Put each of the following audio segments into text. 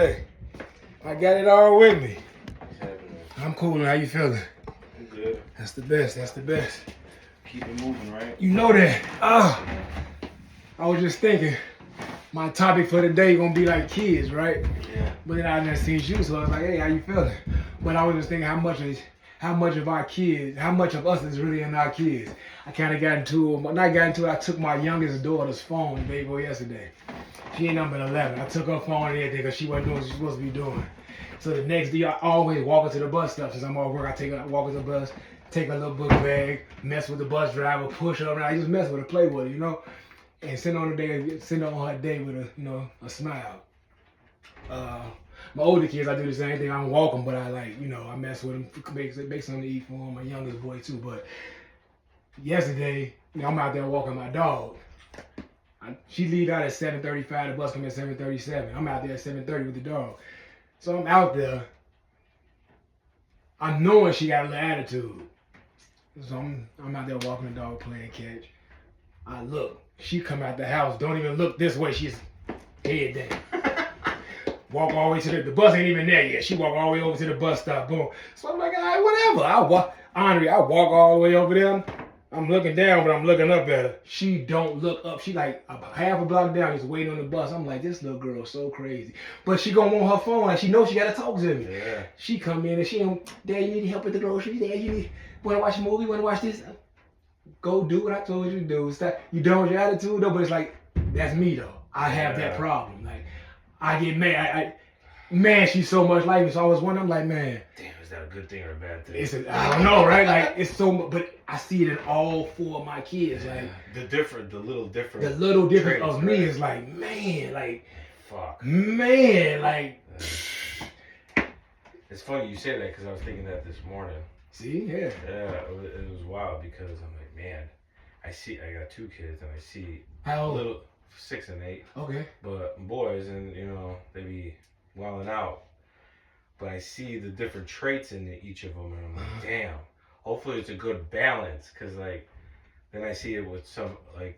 Hey, I got it all with me. What's happening? I'm cool. How you feeling? I'm good. That's the best. That's the best. Keep it moving, right? You know that. I was just thinking, my topic for the day gonna be like kids, right? Yeah. But then I just seen you, so I was like, hey, how you feeling? But I was just thinking how much of our kids, how much of us is really in our kids. I kind of got into it. When I got into it, I took my youngest daughter's phone, baby boy, yesterday. She ain't number 11. I took her phone and everything because she wasn't doing what she was supposed to be doing. So the next day, I always walk her to the bus stop. Since I'm off work, walk her to the bus, take her little book bag, mess with the bus driver, push her around. I just mess with her, play with her, you know? And send her on her day with a smile. My older kids, I do the same thing. I don't walk them, but I mess with them, make something to eat for them. My youngest boy too. But yesterday, I'm out there walking my dog. She leave out at 7:35. The bus come at 7:37. I'm out there at 7:30 with the dog. So I'm out there. I'm knowing she got a little attitude. So I'm out there walking the dog, playing catch. I look. She come out the house. Don't even look this way. She's head down. Walk all the way to the bus ain't even there yet. She walk all the way over to the bus stop. Boom. So I'm like, all right, whatever. I walk all the way over there. I'm looking down, but I'm looking up at her. She don't look up. She like half a block down, just waiting on the bus. I'm like, this little girl so crazy. But she gonna want her phone, and she knows she gotta talk to me. Yeah. She come in and she don't, Dad, you need help with the groceries? Dad, you wanna watch a movie? Wanna watch this? Go do what I told you to do. Stop. You done with your attitude though, but it's like, that's me though. I have that problem. Like, I get mad. Man, she's so much like me. So I was wondering, I'm like, man. Damn, is that a good thing or a bad thing? I don't know, right? Like, it's so much, but I see it in all four of my kids. Like, the little different traits, of me right? is like, man, like, fuck. Man, like. It's funny you say that because I was thinking that this morning. See, yeah. Yeah, it was wild because I'm like, man, I got two kids and I see How old? little 6 and 8. Okay. But boys, and they be wilding out. But I see the different traits in each of them, and I'm like, damn. Hopefully, it's a good balance, cause like, then I see it with some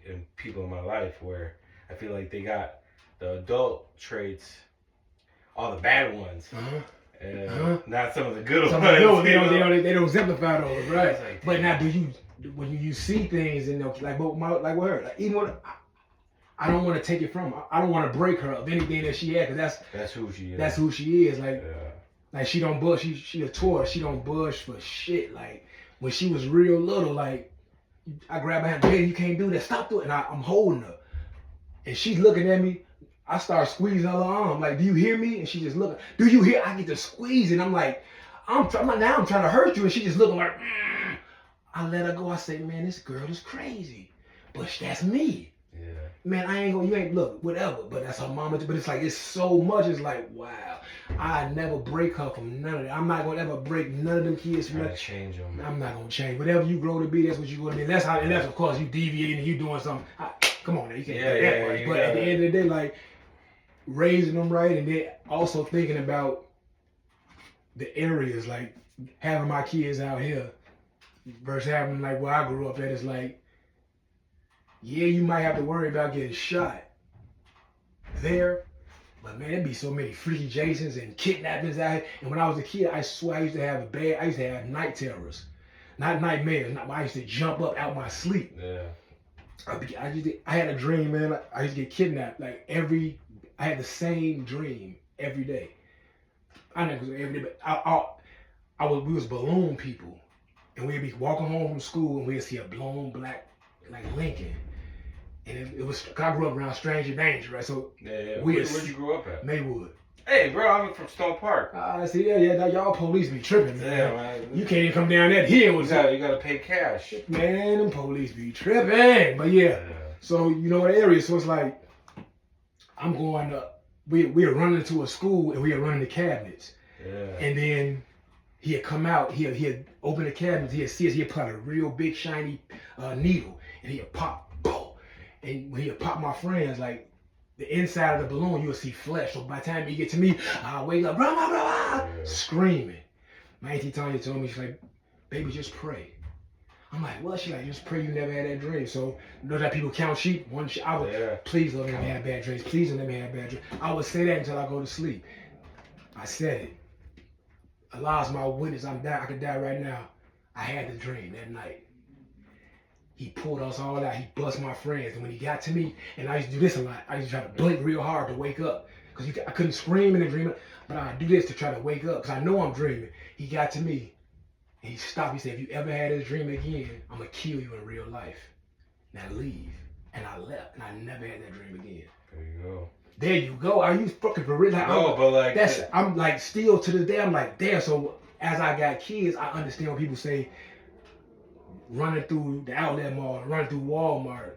in people in my life where I feel like they got the adult traits, all the bad ones, and not some of the good ones. They don't exemplify those, right? Like, but now, when you see things in them, like with her, like even when I don't want to take it from her. I don't want to break her of anything that she had, cause that's who she is. That's who she is. Like, yeah. Like she don't budge. She a Taurus. She don't budge for shit. Like when she was real little, like I grab her hand, hey, you can't do that. Stop doing it. And I'm holding her, and she's looking at me. I start squeezing her arm. Like, do you hear me? And she just looking. Do you hear? I get to squeeze, and I'm like, I'm trying to hurt you, and she just looking like. I let her go. I say, man, this girl is crazy, but that's me. Yeah. Man, you ain't look, whatever, but that's her mama. But it's like, it's so much. It's like, wow, I never break her from none of that. I'm not gonna ever break none of them kids from that. Change them. I'm not gonna change. Whatever you grow to be, that's what you gonna be. That's of course you deviating and you doing something. Come on, now, you can't do that. Right? But at the end of the day, like raising them right, and then also thinking about the areas, like having my kids out here versus having like where I grew up at. It's like, yeah, you might have to worry about getting shot there, but man, there'd be so many freaky Jasons and kidnappings out here. And when I was a kid, I swear I used to have night terrors, not nightmares. I used to jump up out my sleep. Yeah. I had a dream, man. I used to get kidnapped. I had the same dream every day. I know it was every day, but we was balloon people, and we'd be walking home from school, and we'd see a blown black like Lincoln. And it was, I grew up around Stranger Danger, right? So yeah. Where'd you grow up at? Maywood. Hey, bro, I'm from Stone Park. See, yeah, y'all police be tripping, man. Yeah, man. You can't even come down that hill. You gotta pay cash. Man, them police be tripping. But yeah. So you know what area? So it's like, I'm going up. We are running to a school and we are running the cabinets. Yeah. And then he'd come out. He'd open the cabinets. He'd see us. He'd put a real big shiny needle, and he'd pop. And when he'd pop my friends, like the inside of the balloon, you'll see flesh. So by the time you get to me, I'll wake up, blah, blah, blah, screaming. My auntie Tanya told me, she's like, baby, just pray. I'm like, what? She's like, just pray you never had that dream. So, you know that people count sheep? I would, please don't let me have bad dreams. Please don't let me have bad dreams. I would say that until I go to sleep. I said it. Allah's my witness. I could die right now. I had the dream that night. He pulled us all out. He bust my friends. And when he got to me, and I used to do this a lot. I used to try to blink real hard to wake up. Because I couldn't scream in the dream. But I do this to try to wake up. Because I know I'm dreaming. He got to me. And he stopped. He said, if you ever had this dream again, I'm going to kill you in real life. Now leave. And I left. And I never had that dream again. There you go. There you go. Are you fucking for real? Like, No, but like I'm like still to this day. I'm like, damn. So as I got kids, I understand when people say running through the outlet mall, running through Walmart.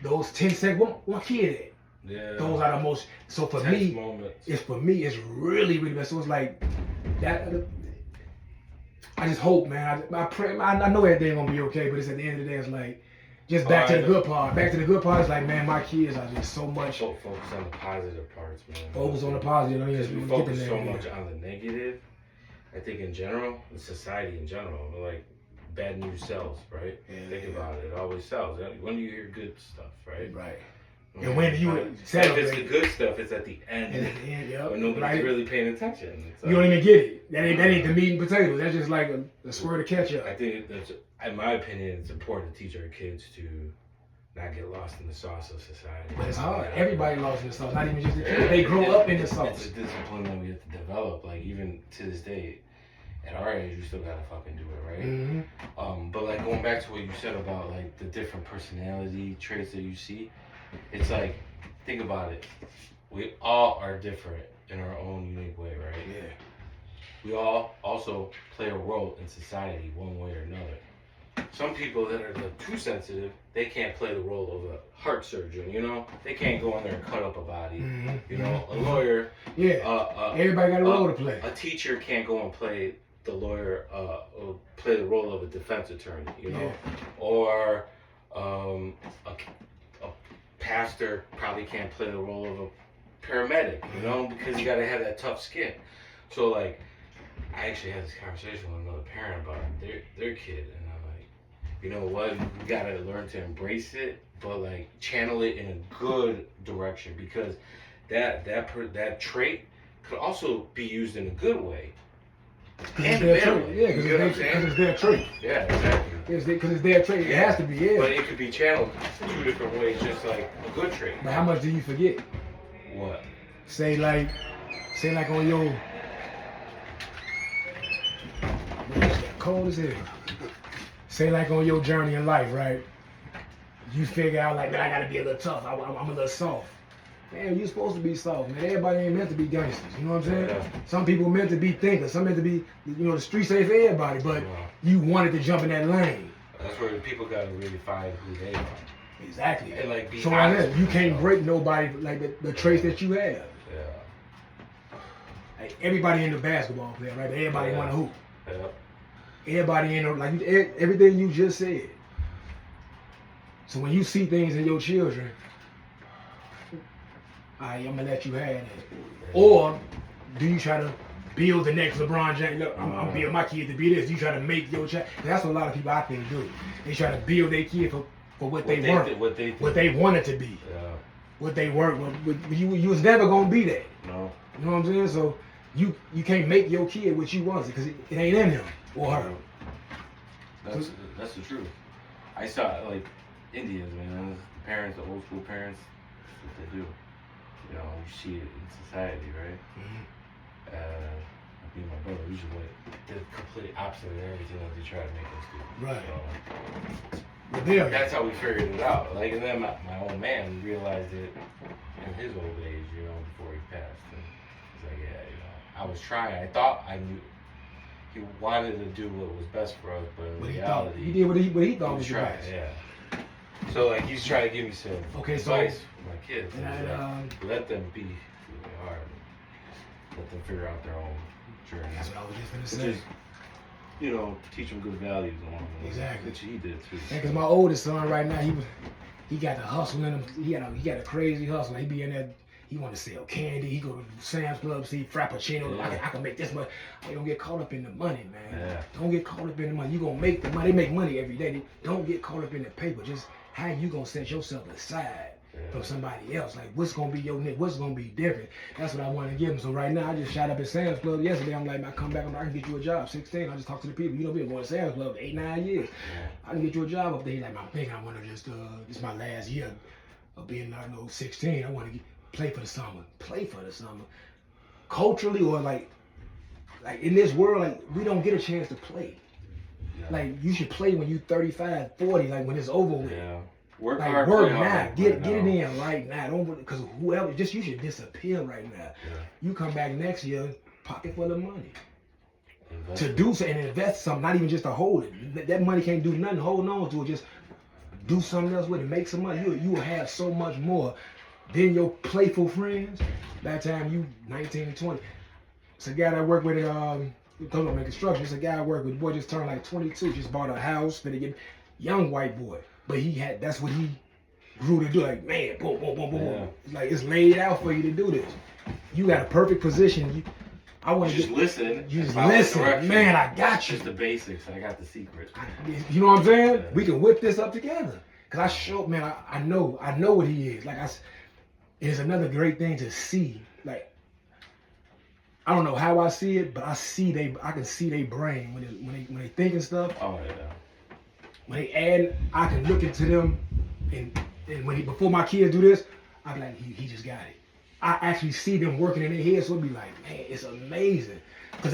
Those 10 seconds, one kid at. Yeah. Those are the most. So for tense me, moments. it's really bad. So it's like that. I just hope, man. I pray. I know everything gonna be okay, but it's at the end of the day, it's like. Just back to the good part. Back to the good part. It's like, man, my kids are just so much. Focus on the positive parts, man. Focus on the positive. Because we focus so much on the negative. I think in general, in society in general, like bad news sells, right? Yeah, think about it. It always sells. When do you hear good stuff, right? Right. Okay. And when you if celebrate, it's the good stuff, it's at the end. and at the end, yep. When nobody's really paying attention. It's You don't even get it. That ain't the meat and potatoes. That's just like a squirt of ketchup. I think that's, in my opinion, it's important to teach our kids to not get lost in the sauce of society. But it's hard. Everybody lost in the sauce. Not even just the kids. They grow up in the sauce. It's a discipline that we have to develop. Like even to this day, at our age, we still gotta fucking do it, right? Mm-hmm. But like going back to what you said about like the different personality traits that you see, it's like think about it. We all are different in our own unique way, right? Yeah. We all also play a role in society one way or another. Some people that are too sensitive, they can't play the role of a heart surgeon, you know? They can't go in there and cut up a body. Mm-hmm. You know, a lawyer. Yeah. Everybody got a role to play. A teacher can't go and play the lawyer, or play the role of a defense attorney, you know? Yeah. Or a pastor probably can't play the role of a paramedic, you know? Because you gotta have that tough skin. So, like, I actually had this conversation with another parent about their kid, and I'm like, you know what? You gotta learn to embrace it, but like channel it in a good direction, because that trait could also be used in a good way. And it's their trait. Yeah, because it's their trait. Yeah, exactly. Because it's their trait. It has to be. Yeah. But it could be channeled two different ways, just like a good trait. But how much do you forget? What? Say like on your. Cold as hell. Say like on your journey in life, right? You figure out like, man, I gotta be a little tough. I'm a little soft. Man, you're supposed to be soft, man. Everybody ain't meant to be gangsters. You know what I'm saying? Yeah. Some people meant to be thinkers. Some meant to be, the streets ain't for everybody. But you wanted to jump in that lane. That's where people gotta really find who they are. Exactly. And like be so honest. You can't break nobody like the traits that you have. Yeah. Like everybody in the basketball player, right? Everybody want to hoop. Yeah. Everybody in like everything you just said. So when you see things in your children, I'm gonna let you have that. Or do you try to build the next LeBron James? Look, I'm building my kid to be this. You try to make your child. That's what a lot of people I think do. They try to build their kid for what they want, what they want it to be, what they work. You was never gonna be that. No. You know what I'm saying? So you can't make your kid what you want because it ain't in him or her. That's the truth. I saw like Indians, man. The parents, the old school parents, that's what they do. You know, you see it in society, right? Mm-hmm. Me and my brother, we just went the complete opposite of everything that they try to make us do. Right. So, But there, that's how we figured it out. Like, and then my old man realized it in his old age, you know, before he passed. And he's like, yeah, you know, I was trying. I thought I knew. He wanted to do what was best for us, but in reality, he did what he thought was trying. best. Yeah. So like he's trying to give me some advice for my kids. And let them be who they are. Let them figure out their own journey. That's what I was just gonna say. Just, you know, teach them good values along the way. Exactly. Which he did too. Yeah, because my oldest son right now, he got the hustle in him. He got a crazy hustle. He be in there. He want to sell candy. He go to Sam's Club, see Frappuccino. Yeah. I can make this much. Hey, don't get caught up in the money, man. Yeah. Don't get caught up in the money. You gonna make the money. They make money every day. Don't get caught up in the paper. Just how you gonna set yourself aside Yeah. from somebody else. Like, what's gonna be your niche? What's gonna be different? That's what I want to give them. So right now, I just shot up at Sam's Club yesterday. I'm like, I come back, I can get you a job. 16, I just talked to the people. You know, we've been going to Sam's Club 8, 9 years. I can get you a job up there. He's like, I'm thinking I want to just, this is my last year of being, 16. I want to play for the summer. Play for the summer. Culturally, or like in this world, like, we don't get a chance to play. Like, you should play when you 35, 40, like when it's over with. Yeah. Work like, hard, work play now. hard, Get right it now. in right now. Don't, because whoever, you should disappear right now. Yeah. You come back next year, pocket full of money. Invest To do something and invest something, not even just to hold it. That money can't do nothing. Hold on to it. Just do something else with it. Make some money. You will have so much more than your playful friends. By the time you 19, 20. It's a guy that I work with talking about construction. It's a guy I work with. The boy just turned like 22. Just bought a house. Finna get young white boy. But that's what he grew to do. Like, man, boom, boom, boom, boom, Yeah. boom. It's like, it's laid out for you to do this. You got a perfect position. I want to just listen. You just follow the listen. directions. Man, I got you. Just the basics. I got the secret. You know what I'm saying? Yeah. We can whip this up together. Cause I show, man, I know what he is. Like, it's another great thing to see. Like, I don't know how I see it, but I can see their brain when they thinking stuff. Oh yeah. When they add, I can look into them, and before my kids do this, I be like, he just got it. I actually see them working in their head, so it be like, man, it's amazing, cause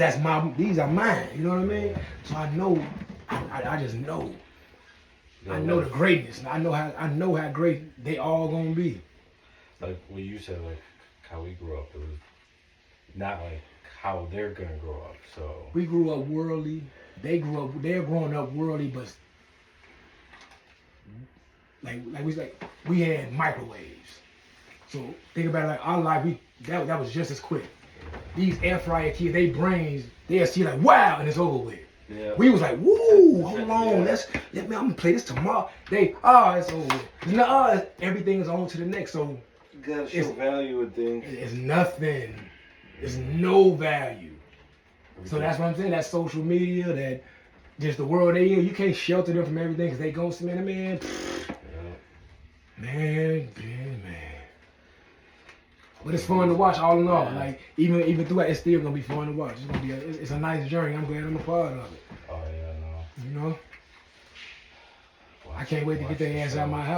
these are mine. You know what I mean? So I know, I just know. I know the greatness. I know how great they all gonna be. Like what you said, like how we grew up, it was not like how they're gonna grow up. So We grew up worldly. They're growing up worldly, but we had microwaves. So think about it, like our life, that was just as quick. These air fryer kids, they brains, they'll see like, wow, and it's over with. yeah. We was like, woo, hold on, Yeah. I'm gonna play this tomorrow. It's over with. Everything is on to the next. So You gotta show it's- value in things. it's nothing. It's no value. So that's what I'm saying. That social media, that just the world they in, you can't shelter them from everything because they go, man. Man. But it's fun to watch all in all. Yeah. Like even through it, it's still gonna be fun to watch. It's gonna be it's a nice journey. I'm glad I'm a part of it. Oh yeah, no. You know, I can't wait to get their ass out of my house.